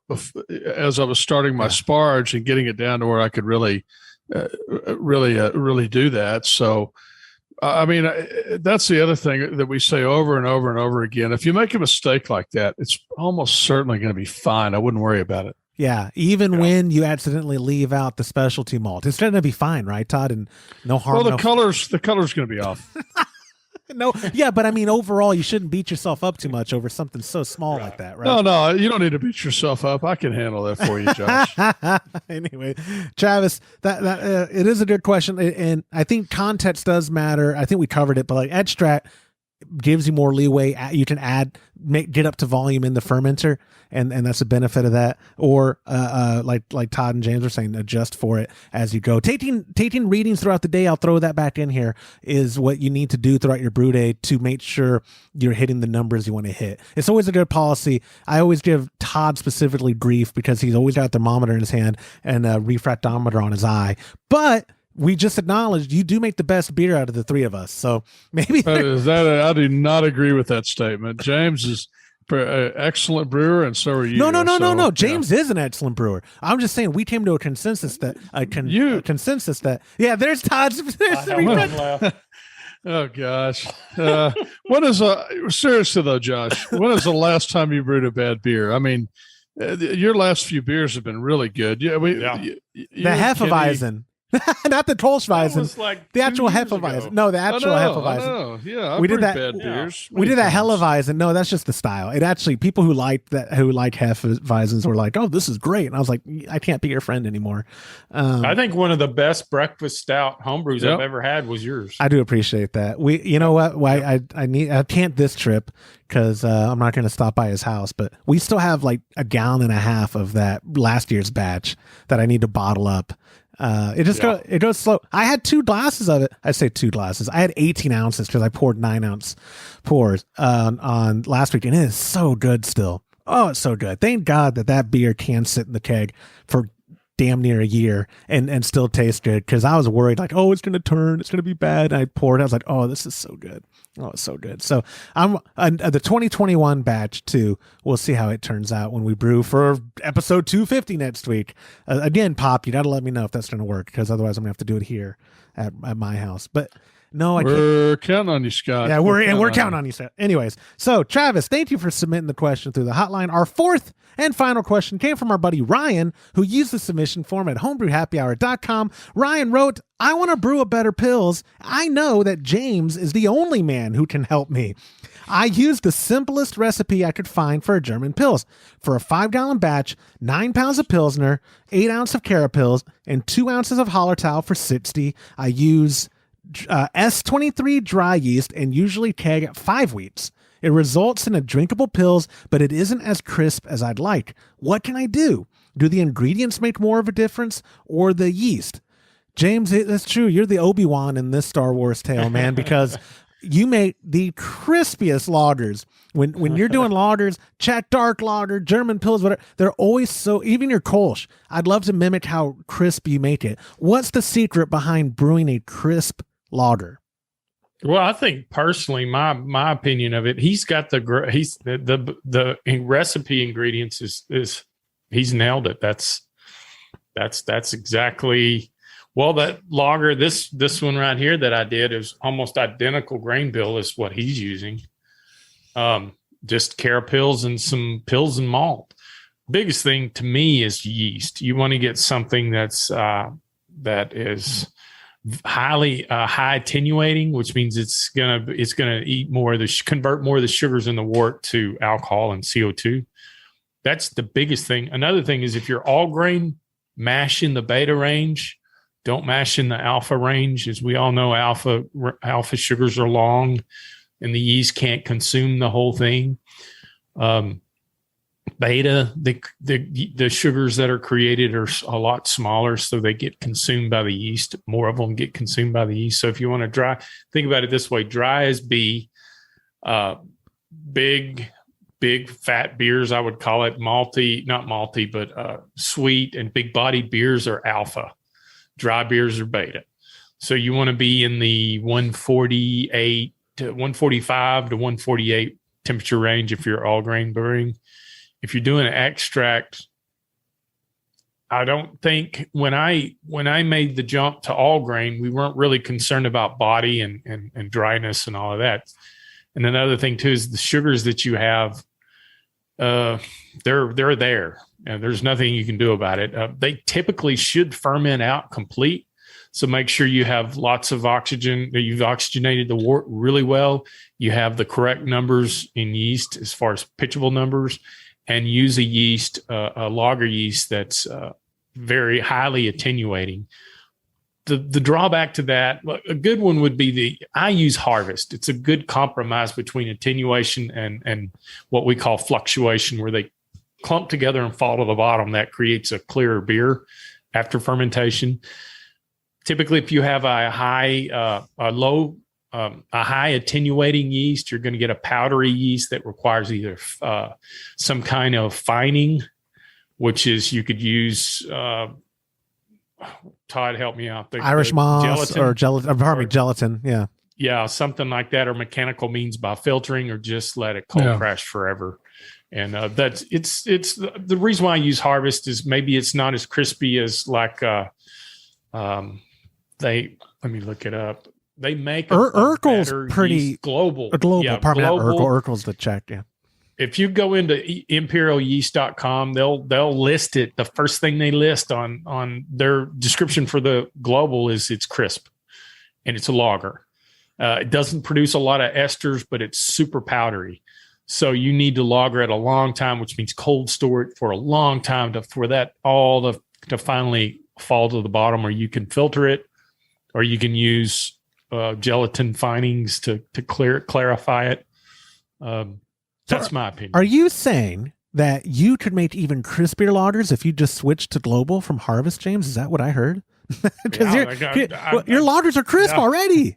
as I was starting my sparge and getting it down to where I could really do that. So, I mean, that's the other thing that we say over and over and over again. If you make a mistake like that, it's almost certainly going to be fine. I wouldn't worry about it. Yeah, even when you accidentally leave out the specialty malt, it's going to be fine, right, Todd? And no harm. Well, the color's going to be off. No, yeah, but I mean, overall, you shouldn't beat yourself up too much over something so small like that, right? No, you don't need to beat yourself up. I can handle that for you, Josh. Anyway, Travis, that it is a good question, and I think context does matter. I think we covered it, but like extract gives you more leeway. You can get up to volume in the fermenter, and that's a benefit of that. Or like Todd and James were saying, adjust for it as you go. Taking readings throughout the day, I'll throw that back in here, is what you need to do throughout your brew day to make sure you're hitting the numbers you want to hit. It's always a good policy. I always give Todd specifically grief because he's always got a thermometer in his hand and a refractometer on his eye, but we just acknowledged you do make the best beer out of the three of us. So maybe I do not agree with that statement. James is an excellent brewer, and so are you. No. James is an excellent brewer. I'm just saying we came to a consensus that there's Todd's. Oh gosh. Seriously though, Josh, when is the last time you brewed a bad beer? I mean, your last few beers have been really good. The Hefeweizen. Not the Kolschweizen, like the actual Hefeweizen. No, the actual Hefeweizen. Yeah, we did that. Bad beers. We did that Heleweizen. No, that's just the style. It actually, people who like Hefeweizens were like, "Oh, this is great," and I was like, "I can't be your friend anymore." I think one of the best breakfast stout homebrews I've ever had was yours. I do appreciate that. You know what? Why I can't this trip because I'm not going to stop by his house, but we still have like a gallon and a half of that last year's batch that I need to bottle up. It goes slow. I had 2 glasses of it. I say 2 glasses. I had 18 ounces because I poured 9-ounce pours on last week, and it is so good still. Oh, it's so good. Thank God that beer can sit in the keg for damn near a year and still taste good, because I was worried like, oh, it's going to turn, it's going to be bad. And I poured it. I was like, oh, this is so good. Oh, it's so good. So I'm the 2021 batch too. We'll see how it turns out when we brew for episode 250 next week. Again, Pop, you got to let me know if that's going to work, because otherwise I'm going to have to do it here at my house. But no, we're counting on you, Scott. Yeah, we're counting on you, Scott. Anyways, so Travis, thank you for submitting the question through the hotline. Our fourth and final question came from our buddy Ryan, who used the submission form at homebrewhappyhour.com. Ryan wrote, I want to brew a better pills. I know that James is the only man who can help me. I used the simplest recipe I could find for a German Pils. For a 5-gallon batch, 9 pounds of Pilsner, 8 ounces of Carapils, and 2 ounces of Hallertau for 60. I use S23 dry yeast and usually keg at 5 weeks. It results in a drinkable pills, but it isn't as crisp as I'd like. What can I do? Do the ingredients make more of a difference or the yeast? James, that's true. You're the Obi-Wan in this Star Wars tale, man, because you make the crispiest lagers. When you're doing lagers, Czech dark lager, German pills, whatever, they're always so, even your kolsch, I'd love to mimic how crisp you make it. What's the secret behind brewing a crisp lager? Well, I think personally, my opinion of it, he's got the recipe ingredients is he's nailed it. That's exactly. Well, that lager, this one right here that I did is almost identical grain bill as what he's using. Just carapils and some pils and malt. Biggest thing to me is yeast. You want to get something that is highly high attenuating, which means it's gonna eat more of convert more of the sugars in the wort to alcohol and CO2. That's the biggest thing. Another thing is if you're all grain, mash in the beta range. Don't mash in the alpha range. As we all know, alpha sugars are long and the yeast can't consume the whole thing. Beta, the sugars that are created are a lot smaller, so they get consumed by the yeast. More of them get consumed by the yeast. So if you want to think about it this way, dry is B, big fat beers, I would call it not malty, but sweet and big bodied beers are alpha. Dry beers are beta. So you want to be in the 145 to 148 temperature range if you're all grain brewing. If you're doing an extract, I don't think when I made the jump to all grain, we weren't really concerned about body and dryness and all of that. And another thing too is the sugars that you have, they're there. And there's nothing you can do about it. They typically should ferment out complete. So make sure you have lots of oxygen, that you've oxygenated the wort really well. You have the correct numbers in yeast as far as pitchable numbers, and use a lager yeast that's very highly attenuating. The drawback to that, a good one would be I use harvest. It's a good compromise between attenuation and what we call fluctuation, where they clump together and fall to the bottom. That creates a clearer beer after fermentation. Typically, if you have a high attenuating yeast, you're going to get a powdery yeast that requires either some kind of fining, which is you could use. Todd, help me out. Irish moss gelatin. Yeah. Yeah, something like that, or mechanical means by filtering, or just let it cold crash forever. And it's the reason why I use harvest is maybe it's not as crispy as like let me look it up. They make Urkel's pretty global. Urkel's the Czech. Yeah. If you go into imperialyeast.com, they'll list it. The first thing they list on their description for the global is it's crisp and it's a lager. It doesn't produce a lot of esters, but it's super powdery. So you need to lager it a long time, which means cold store it for a long time for that all to finally fall to the bottom, or you can filter it, or you can use gelatin finings to clarify it. That's my opinion. Are you saying that you could make even crispier lagers if you just switched to global from harvest, James? Is that what I heard? Because your lagers are crisp already.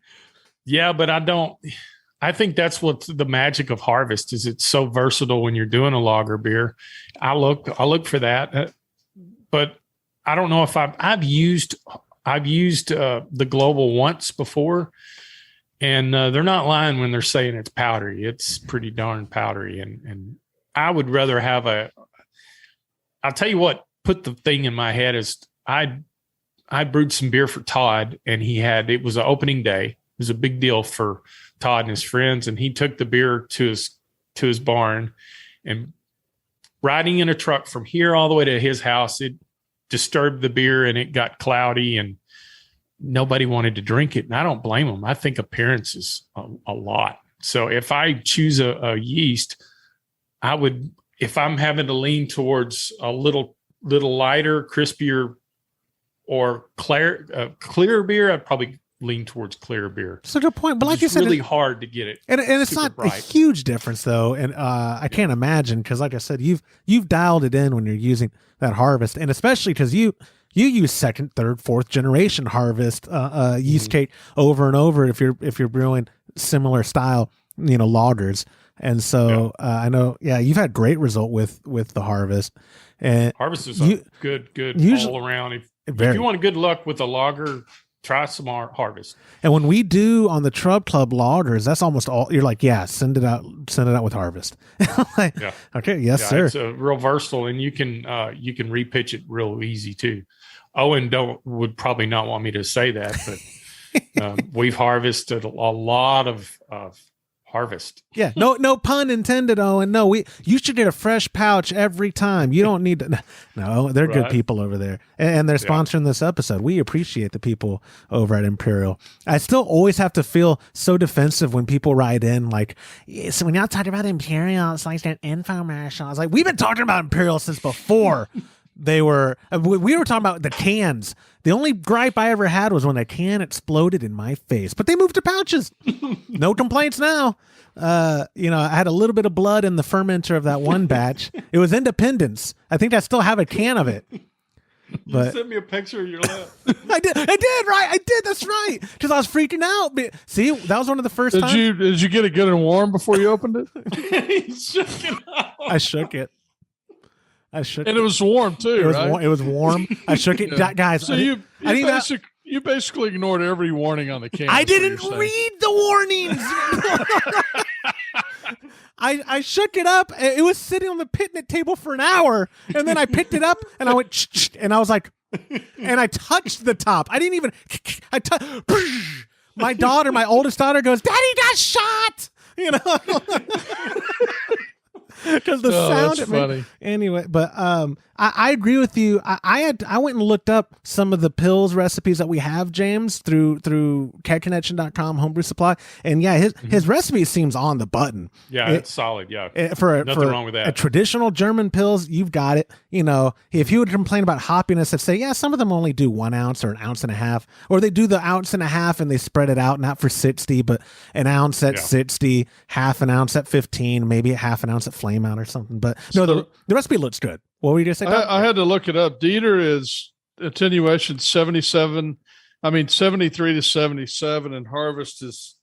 Yeah, but I think that's what the magic of harvest is. It's so versatile when you're doing a lager beer. I look for that, but I don't know if I've used the global once before, and they're not lying when they're saying it's powdery. It's pretty darn powdery, and I would rather have I'll tell you what put the thing in my head is I brewed some beer for Todd, and it was an opening day. It was a big deal for Todd and his friends, and he took the beer to his barn, and riding in a truck from here all the way to his house, it disturbed the beer and it got cloudy and nobody wanted to drink it. And I don't blame them. I think appearance is a lot. So if I choose a yeast, I would, if I'm having to lean towards a little lighter, crispier, or clearer beer, I'd probably lean towards clear beer. That's a good point. But like you It's said, really hard to get it. and it's super not bright. a huge difference though. And I can't imagine, because like I said, you've dialed it in when you're using that harvest, and especially because you use second, third, fourth generation harvest yeast cake over and over if you're brewing similar style, lagers. And so I know, you've had great result with the harvest. And Harvest is good usually, all around. If you want good luck with a lager, try some harvest. And when we do on the Trub Club lagers, that's almost all. You're like, send it out with harvest. Okay, yes, sir. It's a real versatile, and you can repitch it real easy too. Owen would probably not want me to say that, but we've harvested a lot of harvest. Yeah, no pun intended, Owen. No, you should get a fresh pouch every time. You don't need to. No, they're good people over there, and they're sponsoring this episode. We appreciate the people over at Imperial. I still always have to feel so defensive when people write in like, so when y'all talk about Imperial, it's like an infomercial. I was like, we've been talking about Imperial since before. We were talking about the cans. The only gripe I ever had was when a can exploded in my face, but they moved to pouches. No complaints now. I had a little bit of blood in the fermenter of that one batch. It was Independence. I think I still have a can of it. But you sent me a picture of your lip. I did, right? I did. That's right. Because I was freaking out. But see, that was one of the first times. Did you get it good and warm before you opened it? He shook it out. I shook it. And it was warm too, right? It was warm. I shook it, guys. So you basically ignored every warning on the can. I didn't read the warnings. I shook it up. It was sitting on the picnic table for an hour, and then I picked it up and I went, and I was like, and I touched the top. I didn't even. My daughter, my oldest daughter, goes, "Daddy got shot." Because the sound that's funny. Anyway, but I agree with you. I went and looked up some of the pills recipes that we have, James, through kegconnection.com, Homebrew Supply, and his recipe seems on the button. Yeah, it's solid. Yeah, nothing wrong with that. A traditional German pills, you've got it. If you would complain about hoppiness, I'd say some of them only do 1 ounce or 1.5 ounces, or they do the 1.5 ounces and they spread it out, not for 60, but an ounce at 60, half an ounce at 15, maybe a half an ounce at Flame Out or something. But no, the recipe looks good. What were you going to say? I had to look it up. Dieter is attenuation 73 to 77, and harvest is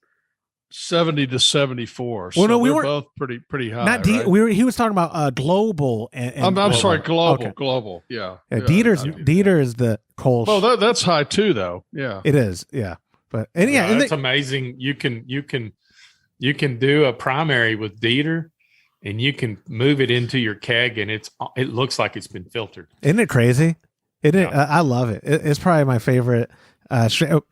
70 to 74. So we were both pretty high. Not right? He was talking about global. I'm sorry, global. Okay. Global. Yeah. Dieter is the kolsch. Well, that's high too, though. Yeah, it is. Yeah, but it's amazing. You can do a primary with Dieter, and you can move it into your keg, and it looks like it's been filtered. Isn't it crazy? I love it. It's probably my favorite,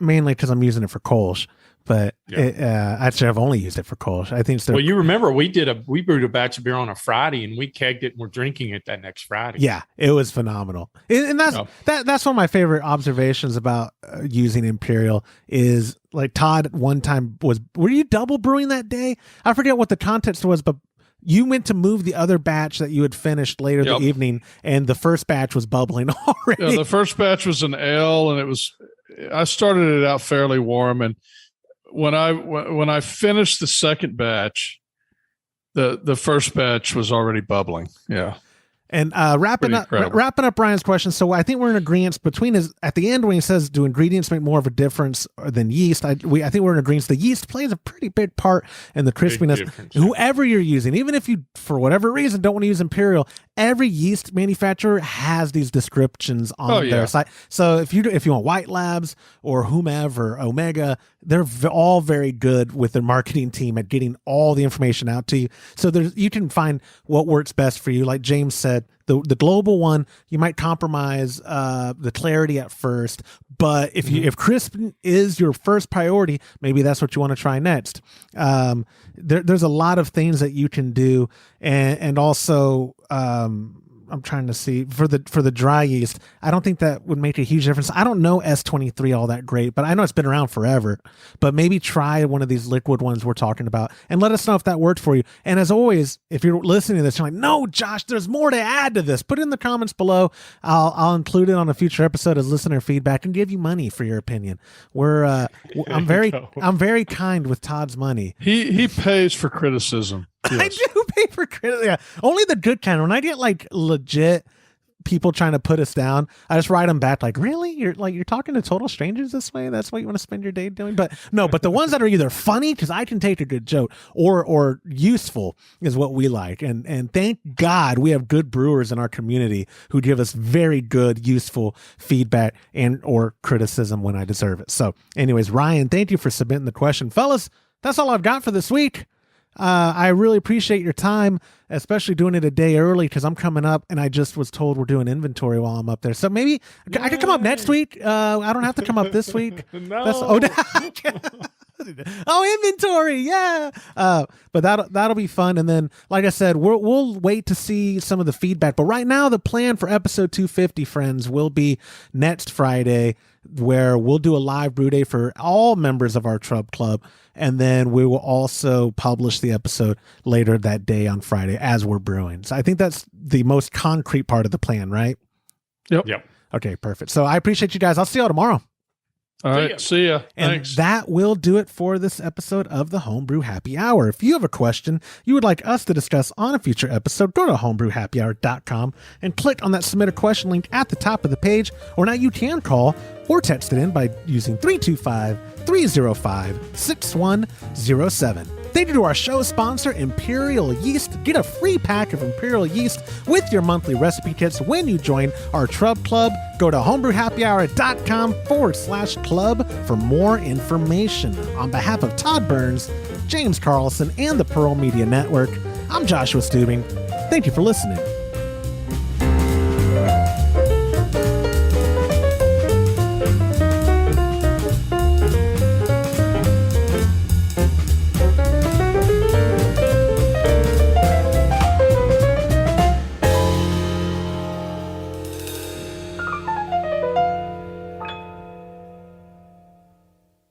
mainly because I'm using it for kolsch. But actually, I've only used it for kolsch. I think. Well, you remember we brewed a batch of beer on a Friday, and we kegged it, and we're drinking it that next Friday. Yeah, it was phenomenal. And that's one of my favorite observations about using Imperial is like Todd one time were you double brewing that day? I forget what the context was, but you went to move the other batch that you had finished later the evening, and the first batch was bubbling already. Yeah, the first batch was an ale, and I started it out fairly warm, and when I finished the second batch, the first batch was already bubbling. Yeah. And wrapping up Brian's question. So I think we're in agreement between at the end when he says, do ingredients make more of a difference than yeast? I think we're in agreement. The yeast plays a pretty big part in the crispiness. Whoever you're using, even if you, for whatever reason, don't want to use Imperial, every yeast manufacturer has these descriptions on their site. So if you want White Labs or whomever, Omega, they're all very good with their marketing team at getting all the information out to you. So you can find what works best for you. Like James said, the global one, you might compromise the clarity at first, but if crisp is your first priority, maybe that's what you want to try next. There's a lot of things that you can do, and also I'm trying to see for the dry yeast. I don't think that would make a huge difference. I don't know S23 all that great, but I know it's been around forever. But maybe try one of these liquid ones we're talking about and let us know if that worked for you. And as always, if you're listening to this, you're like, no, Josh, there's more to add to this. Put it in the comments below. I'll include it on a future episode as listener feedback and give you money for your opinion. I'm very kind with Todd's money. He pays for criticism. Yes. I do pay for criticism. Yeah. Only the good kind. When I get like legit people trying to put us down, I just write them back like, really? You're talking to total strangers this way? That's what you want to spend your day doing? But no, but the ones that are either funny, because I can take a good joke, or useful is what we like. And thank God we have good brewers in our community who give us very good, useful feedback and or criticism when I deserve it. So anyways, Ryan, thank you for submitting the question. Fellas, that's all I've got for this week. I really appreciate your time, especially doing it a day early because I'm coming up and I just was told we're doing inventory while I'm up there. So maybe I could come up next week. I don't have to come up this week. No. Inventory. Yeah. But that'll be fun. And then, like I said, we'll wait to see some of the feedback. But right now, the plan for episode 250, friends, will be next Friday, where we'll do a live brew day for all members of our Trub Club. And then we will also publish the episode later that day on Friday as we're brewing. So I think that's the most concrete part of the plan, right? Yep. Okay, perfect. So I appreciate you guys. I'll see you all tomorrow. All right. See ya. And Thanks. that will do it for this episode of the Homebrew Happy Hour. If you have a question you would like us to discuss on a future episode, go to homebrewhappyhour.com and click on that submit a question link at the top of the page. Or now you can call or text it in by using 325-305-6107. Thank you to our show sponsor, Imperial Yeast. Get a free pack of Imperial Yeast with your monthly recipe kits when you join our Trub Club. Go to homebrewhappyhour.com/club for more information. On behalf of Todd Burns, James Carlson, and the Pearl Media Network, I'm Joshua Stubing. Thank you for listening.